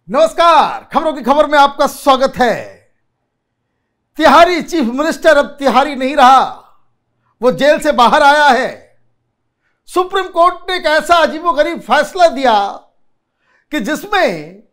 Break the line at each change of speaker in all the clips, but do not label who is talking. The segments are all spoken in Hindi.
नमस्कार, खबरों की खबर में आपका स्वागत है। तिहारी चीफ मिनिस्टर अब तिहारी नहीं रहा, वो जेल से बाहर आया है। सुप्रीम कोर्ट ने एक ऐसा अजीबोगरीब फैसला दिया कि जिसमें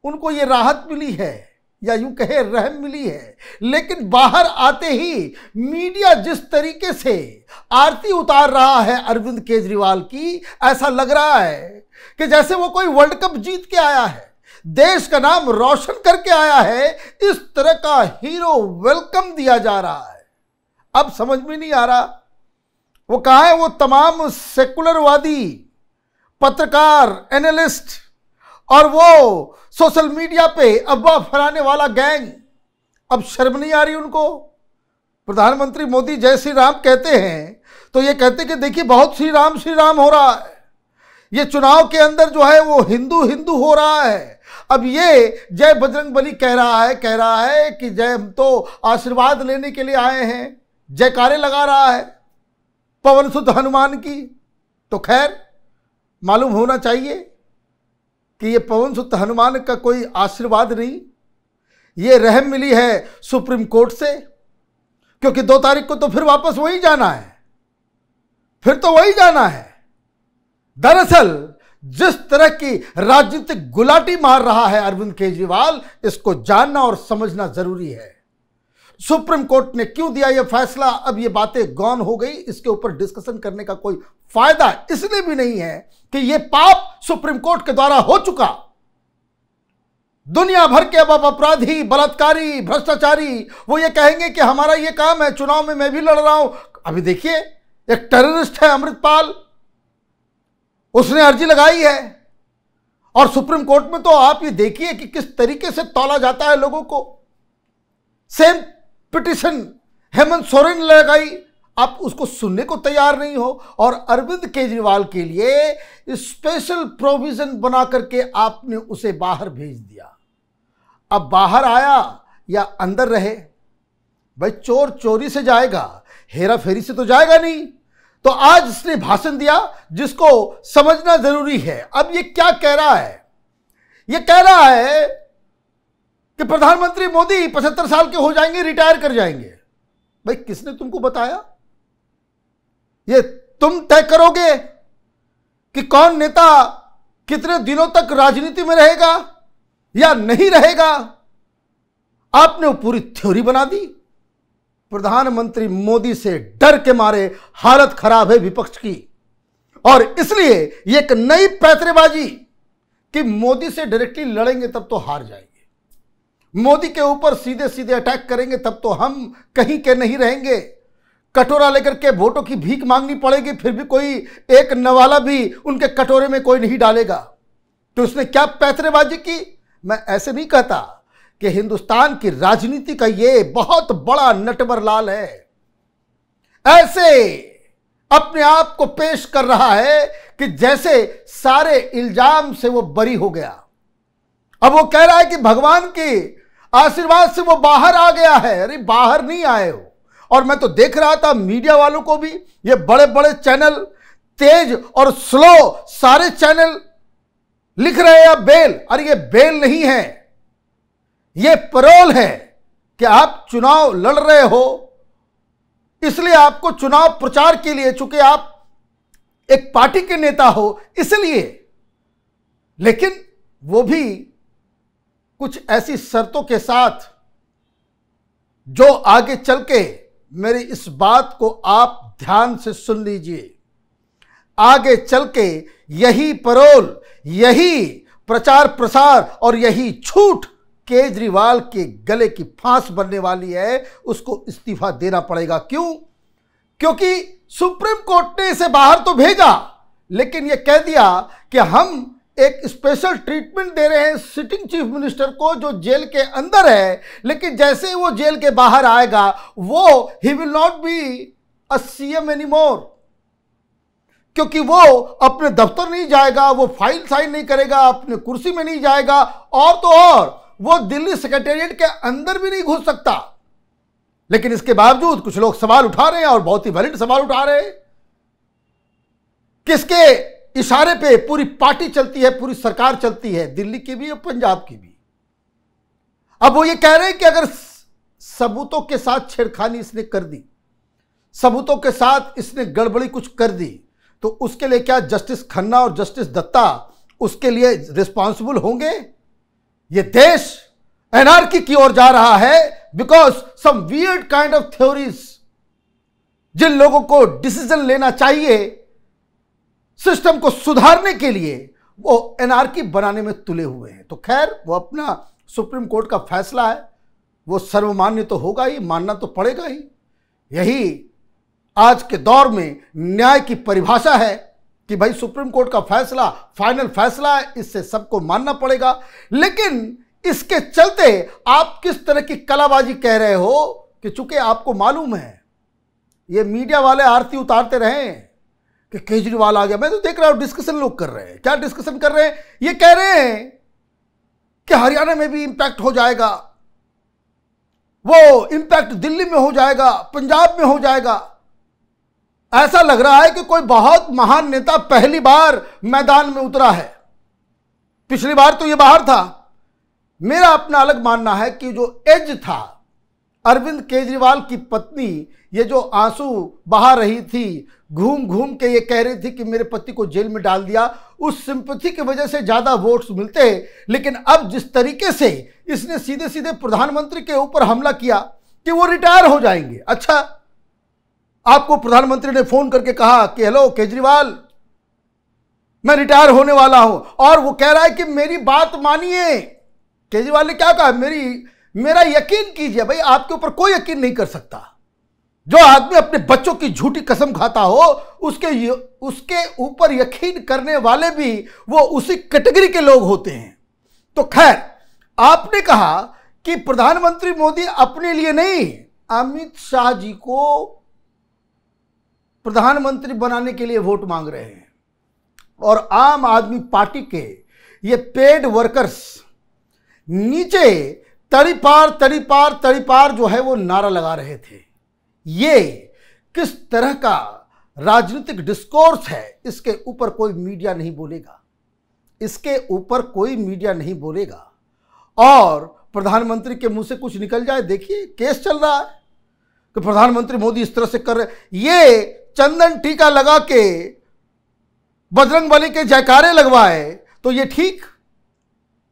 उनको ये राहत मिली है या यूं कहे रहम मिली है, लेकिन बाहर आते ही मीडिया जिस तरीके से आरती उतार रहा है अरविंद केजरीवाल की, ऐसा लग रहा है कि जैसे वो कोई वर्ल्ड कप जीत के आया है, देश का नाम रोशन करके आया है। इस तरह का हीरो वेलकम दिया जा रहा है। अब समझ में नहीं आ रहा वो कहां है वो तमाम सेकुलरवादी पत्रकार, एनालिस्ट और वो सोशल मीडिया पे अफवाह फैलाने वाला गैंग। अब शर्म नहीं आ रही उनको। प्रधानमंत्री मोदी जय श्री राम कहते हैं तो ये कहते कि देखिए बहुत श्री राम हो रहा है। ये चुनाव के अंदर जो है वो हिंदू हिंदू हो रहा है। अब ये जय बजरंगबली कह रहा है कि जय हम तो आशीर्वाद लेने के लिए आए हैं, जयकारे लगा रहा है पवन सुत हनुमान की। तो खैर मालूम होना चाहिए कि ये पवन सुत हनुमान का कोई आशीर्वाद नहीं, ये रहम मिली है सुप्रीम कोर्ट से, क्योंकि 2 तारीख को तो फिर वापस वही जाना है, फिर तो वही जाना है। दरअसल जिस तरह की राजनीतिक गुलाटी मार रहा है अरविंद केजरीवाल, इसको जानना और समझना जरूरी है। सुप्रीम कोर्ट ने क्यों दिया यह फैसला, अब ये बातें गौन हो गई, इसके ऊपर डिस्कशन करने का कोई फायदा इसलिए भी नहीं है कि यह पाप सुप्रीम कोर्ट के द्वारा हो चुका। दुनिया भर के अब अपराधी, बलात्कारी, भ्रष्टाचारी वो ये कहेंगे कि हमारा ये काम है, चुनाव में मैं भी लड़ रहा हूं। अभी देखिए एक टेररिस्ट है अमृतपाल, उसने अर्जी लगाई है और सुप्रीम कोर्ट में तो आप ये देखिए कि किस तरीके से तौला जाता है लोगों को। सेम पिटीशन हेमंत सोरेन ने लगाई, आप उसको सुनने को तैयार नहीं हो और अरविंद केजरीवाल के लिए स्पेशल प्रोविजन बना करके आपने उसे बाहर भेज दिया। अब बाहर आया या अंदर रहे, भाई चोर चोरी से जाएगा, हेरा फेरी से तो जाएगा नहीं। तो आज इसने भाषण दिया जिसको समझना जरूरी है। अब ये क्या कह रहा है? ये कह रहा है कि प्रधानमंत्री मोदी 75 साल के हो जाएंगे, रिटायर कर जाएंगे। भाई किसने तुमको बताया? ये तुम तय करोगे कि कौन नेता कितने दिनों तक राजनीति में रहेगा या नहीं रहेगा। आपने वो पूरी थ्योरी बना दी। प्रधानमंत्री मोदी से डर के मारे हालत खराब है विपक्ष की, और इसलिए ये एक नई पैतरेबाजी कि मोदी से डायरेक्टली लड़ेंगे तब तो हार जाएंगे, मोदी के ऊपर सीधे सीधे अटैक करेंगे तब तो हम कहीं के नहीं रहेंगे, कटोरा लेकर के वोटों की भीख मांगनी पड़ेगी, फिर भी कोई एक नवाला भी उनके कटोरे में कोई नहीं डालेगा। तो उसने क्या पैतरेबाजी की? मैं ऐसे नहीं कहता कि हिंदुस्तान की राजनीति का ये बहुत बड़ा नटवर लाल है, ऐसे अपने आप को पेश कर रहा है कि जैसे सारे इल्जाम से वो बरी हो गया। अब वो कह रहा है कि भगवान के आशीर्वाद से वो बाहर आ गया है। अरे बाहर नहीं आए हो। और मैं तो देख रहा था मीडिया वालों को भी, ये बड़े बड़े चैनल, तेज और स्लो सारे चैनल लिख रहे हैं बेल। अरे ये बेल नहीं है, ये पैरोल है कि आप चुनाव लड़ रहे हो, इसलिए आपको चुनाव प्रचार के लिए, चूंकि आप एक पार्टी के नेता हो इसलिए, लेकिन वो भी कुछ ऐसी शर्तों के साथ जो आगे चल के, मेरी इस बात को आप ध्यान से सुन लीजिए, आगे चल के यही पैरोल, यही प्रचार प्रसार और यही छूट केजरीवाल के गले की फांस बनने वाली है। उसको इस्तीफा देना पड़ेगा। क्यों? क्योंकि सुप्रीम कोर्ट ने इसे बाहर तो भेजा, लेकिन यह कह दिया कि हम एक स्पेशल ट्रीटमेंट दे रहे हैं सिटिंग चीफ मिनिस्टर को जो जेल के अंदर है, लेकिन जैसे ही वो जेल के बाहर आएगा वो he will not be a CM anymore, क्योंकि वो अपने दफ्तर नहीं जाएगा, वो फाइल साइन नहीं करेगा, अपने कुर्सी में नहीं जाएगा, और तो और वो दिल्ली सेक्रेटेरिएट के अंदर भी नहीं घुस सकता। लेकिन इसके बावजूद कुछ लोग सवाल उठा रहे हैं और बहुत ही वैलिड सवाल उठा रहे हैं। किसके इशारे पे पूरी पार्टी चलती है, पूरी सरकार चलती है, दिल्ली की भी और पंजाब की भी। अब वो ये कह रहे हैं कि अगर सबूतों के साथ छेड़खानी इसने कर दी, सबूतों के साथ इसने गड़बड़ी कुछ कर दी, तो उसके लिए क्या जस्टिस खन्ना और जस्टिस दत्ता उसके लिए रिस्पॉन्सिबल होंगे? ये देश एनार्की की ओर जा रहा है because some weird kind of theories, जिन लोगों को डिसीजन लेना चाहिए सिस्टम को सुधारने के लिए, वो एनार्की बनाने में तुले हुए हैं। तो खैर, वो अपना सुप्रीम कोर्ट का फैसला है, वो सर्वमान्य तो होगा ही, मानना तो पड़ेगा ही। यही आज के दौर में न्याय की परिभाषा है कि भाई सुप्रीम कोर्ट का फैसला फाइनल फैसला है, इससे सबको मानना पड़ेगा। लेकिन इसके चलते आप किस तरह की कलाबाजी कह रहे हो कि चूंकि आपको मालूम है, ये मीडिया वाले आरती उतारते रहे कि केजरीवाल आ गया। मैं तो देख रहा हूं डिस्कशन लोग कर रहे हैं। क्या डिस्कशन कर रहे हैं? ये कह रहे हैं कि हरियाणा में भी इंपैक्ट हो जाएगा, वो इंपैक्ट दिल्ली में हो जाएगा, पंजाब में हो जाएगा। ऐसा लग रहा है कि कोई बहुत महान नेता पहली बार मैदान में उतरा है। पिछली बार तो ये बाहर था। मेरा अपना अलग मानना है कि जो एज था, अरविंद केजरीवाल की पत्नी ये जो आंसू बहा रही थी, घूम घूम के ये कह रही थी कि मेरे पति को जेल में डाल दिया, उस सिंपैथी की वजह से ज्यादा वोट्स मिलते। लेकिन अब जिस तरीके से इसने सीधे सीधे प्रधानमंत्री के ऊपर हमला किया कि वो रिटायर हो जाएंगे। अच्छा, आपको प्रधानमंत्री ने फोन करके कहा कि हेलो केजरीवाल, मैं रिटायर होने वाला हूं, और वो कह रहा है कि मेरी बात मानिए। केजरीवाल ने क्या कहा? मेरा यकीन कीजिए। भाई, आपके ऊपर कोई यकीन नहीं कर सकता। जो आदमी अपने बच्चों की झूठी कसम खाता हो, उसके ऊपर यकीन करने वाले भी वो उसी कैटेगरी के लोग होते हैं। तो खैर, आपने कहा कि प्रधानमंत्री मोदी अपने लिए नहीं, अमित शाह जी को प्रधानमंत्री बनाने के लिए वोट मांग रहे हैं। और आम आदमी पार्टी के ये पेड वर्कर्स नीचे तड़ीपार तड़ीपार तड़ीपार जो है वो नारा लगा रहे थे। ये किस तरह का राजनीतिक डिस्कोर्स है, इसके ऊपर कोई मीडिया नहीं बोलेगा, इसके ऊपर कोई मीडिया नहीं बोलेगा। और प्रधानमंत्री के मुंह से कुछ निकल जाए, देखिए केस चल रहा है कि प्रधानमंत्री मोदी इस तरह से कर रहे। ये चंदन टीका लगा के बजरंगबली के जयकारे लगवाए तो ये ठीक?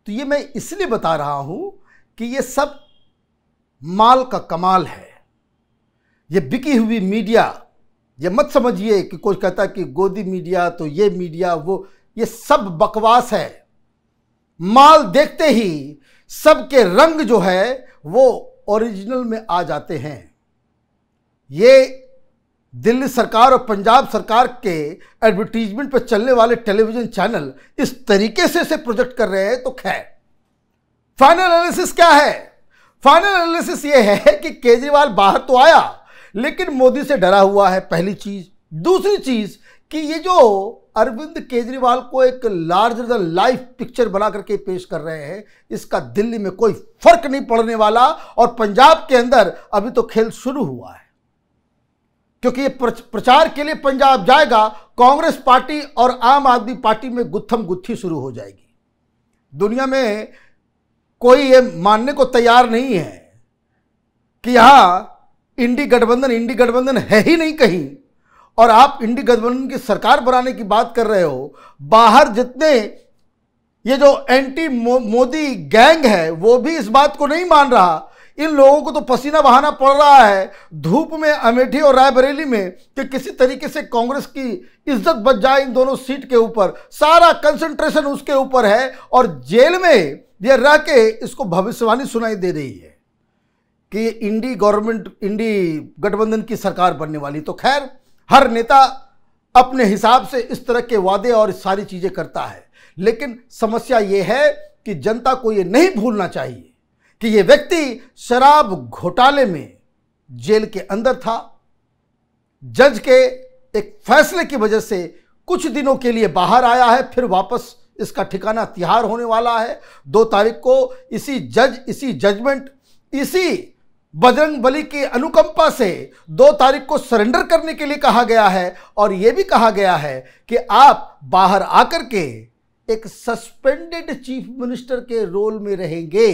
तो ये मैं इसलिए बता रहा हूं कि ये सब माल का कमाल है। ये बिकी हुई मीडिया, ये मत समझिए कि कोई कहता कि गोदी मीडिया तो ये मीडिया वो, ये सब बकवास है। माल देखते ही सबके रंग जो है वो ओरिजिनल में आ जाते हैं। ये दिल्ली सरकार और पंजाब सरकार के एडवर्टीजमेंट पर चलने वाले टेलीविजन चैनल इस तरीके से प्रोजेक्ट कर रहे हैं। तो खैर, फाइनल एनालिसिस क्या है? फाइनल एनालिसिस ये है कि केजरीवाल बाहर तो आया लेकिन मोदी से डरा हुआ है, पहली चीज। दूसरी चीज कि ये जो अरविंद केजरीवाल को एक लार्जर देन लाइफ पिक्चर बना करके पेश कर रहे हैं, इसका दिल्ली में कोई फर्क नहीं पड़ने वाला। और पंजाब के अंदर अभी तो खेल शुरू हुआ है, क्योंकि ये प्रचार के लिए पंजाब जाएगा, कांग्रेस पार्टी और आम आदमी पार्टी में गुत्थम गुत्थी शुरू हो जाएगी। दुनिया में कोई ये मानने को तैयार नहीं है कि यहां इंडी गठबंधन है ही नहीं कहीं, और आप इंडी गठबंधन की सरकार बनाने की बात कर रहे हो। बाहर जितने ये जो एंटी मोदी गैंग है वो भी इस बात को नहीं मान रहा। इन लोगों को तो पसीना बहाना पड़ रहा है धूप में अमेठी और रायबरेली में कि किसी तरीके से कांग्रेस की इज्जत बच जाए इन दोनों सीट के ऊपर। सारा कंसंट्रेशन उसके ऊपर है, और जेल में यह रह के इसको भविष्यवाणी सुनाई दे रही है कि इंडी गठबंधन की सरकार बनने वाली। तो खैर, हर नेता अपने हिसाब से इस तरह के वादे और सारी चीजें करता है, लेकिन समस्या यह है कि जनता को यह नहीं भूलना चाहिए कि यह व्यक्ति शराब घोटाले में जेल के अंदर था। जज के एक फैसले की वजह से कुछ दिनों के लिए बाहर आया है, फिर वापस इसका ठिकाना तिहाड़ होने वाला है। 2 तारीख को इसी जजमेंट, इसी बजरंग बली की अनुकंपा से 2 तारीख को सरेंडर करने के लिए कहा गया है और यह भी कहा गया है कि आप बाहर आकर के एक सस्पेंडेड चीफ मिनिस्टर के रोल में रहेंगे।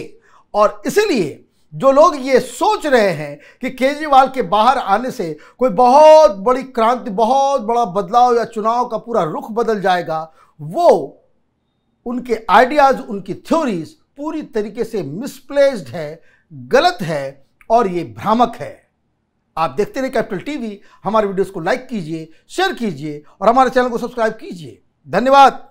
और इसलिए जो लोग ये सोच रहे हैं कि केजरीवाल के बाहर आने से कोई बहुत बड़ी क्रांति, बहुत बड़ा बदलाव या चुनाव का पूरा रुख बदल जाएगा, वो उनके आइडियाज, उनकी थ्योरीज पूरी तरीके से मिसप्लेस्ड है, गलत है और ये भ्रामक है। आप देखते रहिए कैपिटल टीवी। हमारे वीडियोस को लाइक कीजिए, शेयर कीजिए और हमारे चैनल को सब्सक्राइब कीजिए। धन्यवाद।